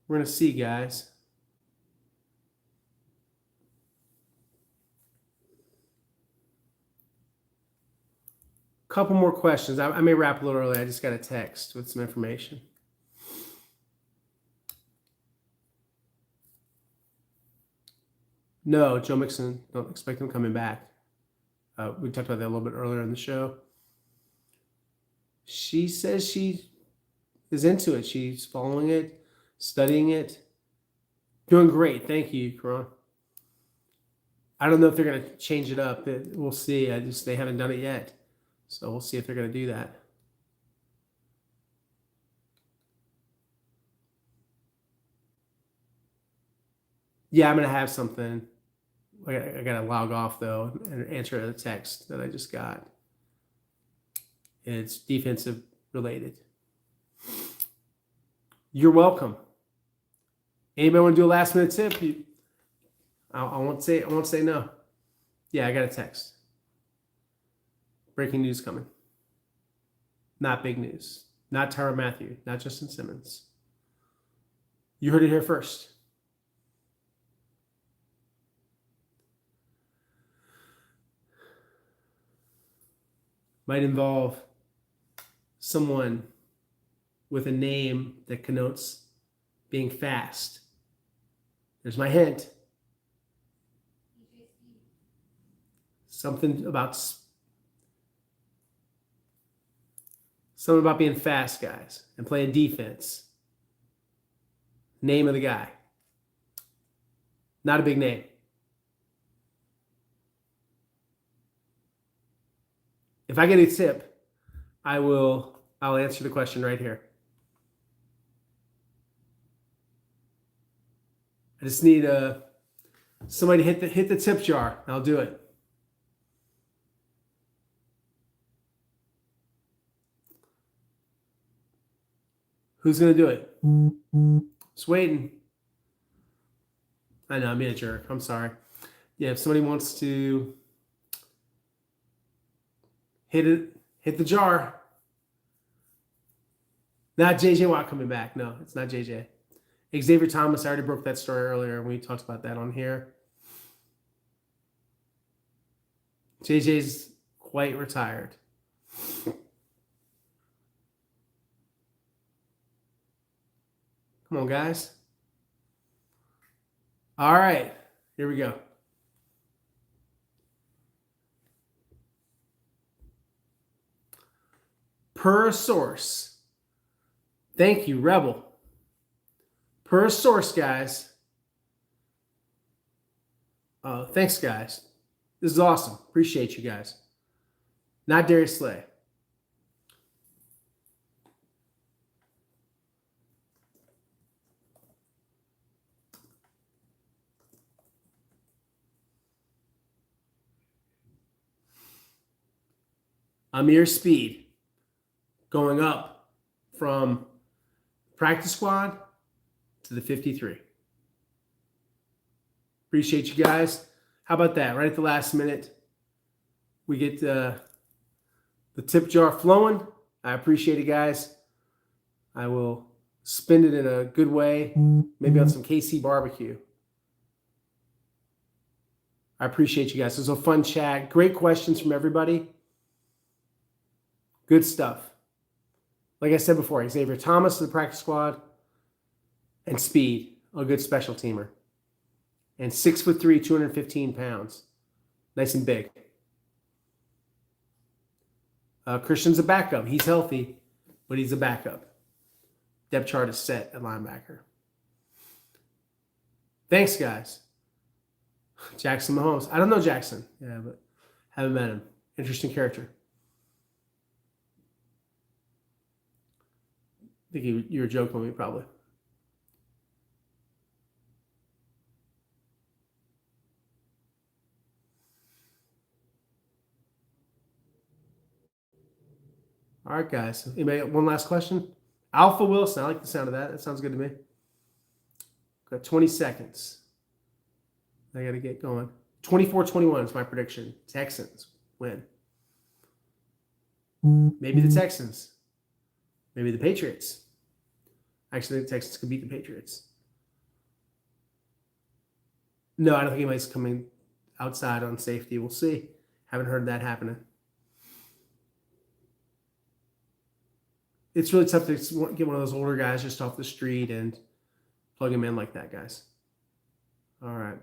We're going to see, guys. couple more questions. I may wrap a little early. I just got a text with some information. No, Joe Mixon, don't expect him coming back. We talked about that a little bit earlier in the show. She says she is into it. She's following it, studying it. Doing great. Thank you, Karan. I don't know if they're going to change it up. We'll see. They haven't done it yet. So we'll see if they're going to do that. Yeah, I'm going to have something. I got to log off, though, and answer a text that I just got. It's defensive related. You're welcome. Anybody want to do a last minute tip? I won't say no. Yeah, I got a text. Breaking news coming. Not big news. Not Tyrann Mathieu. Not Justin Simmons. You heard it here first. Might involve someone with a name that connotes being fast. There's my hint. Something about being fast, guys, and playing defense. Name of the guy. Not a big name. If I get a tip, I'll answer the question right here. I just need somebody to hit the tip jar. I'll do it. Who's gonna do it? Just waiting. I know I'm being a jerk. I'm sorry. Yeah, if somebody wants to hit the jar. Not JJ Watt coming back. No, it's not JJ. Xavier Thomas, I already broke that story earlier. We talked about that on here. JJ's quite retired. Come on, guys. All right, here we go. Per source. Thank you, Rebel. Per source, guys. Thanks, guys. This is awesome. Appreciate you guys. Not Darius Slay. Amir Speed going up from practice squad to the 53. Appreciate you guys. How about that? Right at the last minute, we get the tip jar flowing. I appreciate it, guys. I will spend it in a good way, maybe on some KC barbecue. I appreciate you guys. It was a fun chat. Great questions from everybody. Good stuff. Like I said before, Xavier Thomas, the practice squad, and Speed, a good special teamer. And 6'3", 215 pounds. Nice and big. Christian's a backup. He's healthy, but he's a backup. Depth chart is set at linebacker. Thanks, guys. Jackson Mahomes. I don't know Jackson. Yeah, but haven't met him. Interesting character. I think you were joking with me, probably. All right, guys. Anybody got one last question? Alpha Wilson. I like the sound of that. That sounds good to me. Got 20 seconds. I got to get going. 24-21 is my prediction. Texans win. Maybe the Texans. Maybe the Patriots. Actually, the Texans could beat the Patriots. No, I don't think anybody's coming outside on safety. We'll see. Haven't heard that happening. it's really tough to get one of those older guys just off the street and plug him in like that, guys. All right.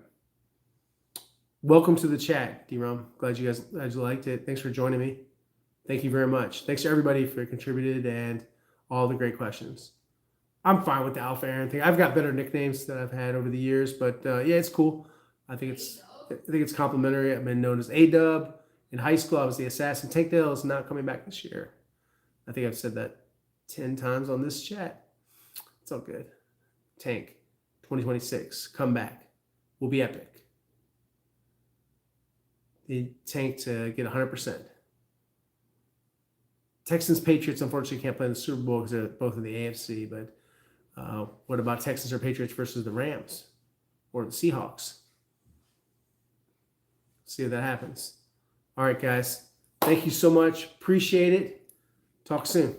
Welcome to the chat, D-Rom. Glad you liked it. Thanks for joining me. Thank you very much. Thanks to everybody for contributed and all the great questions. I'm fine with the Alpha Aaron thing. I've got better nicknames that I've had over the years, but yeah, it's cool. I think it's complimentary. I've been known as A-Dub. In high school, I was the Assassin. Tankdale is not coming back this year. I think I've said that 10 times on this chat. It's all good. Tank, 2026, come back. Will be epic. The Tank to get 100%. Texans, Patriots, unfortunately, can't play in the Super Bowl because they're both in the AFC. But what about Texans or Patriots versus the Rams or the Seahawks? See if that happens. All right, guys. Thank you so much. Appreciate it. Talk soon.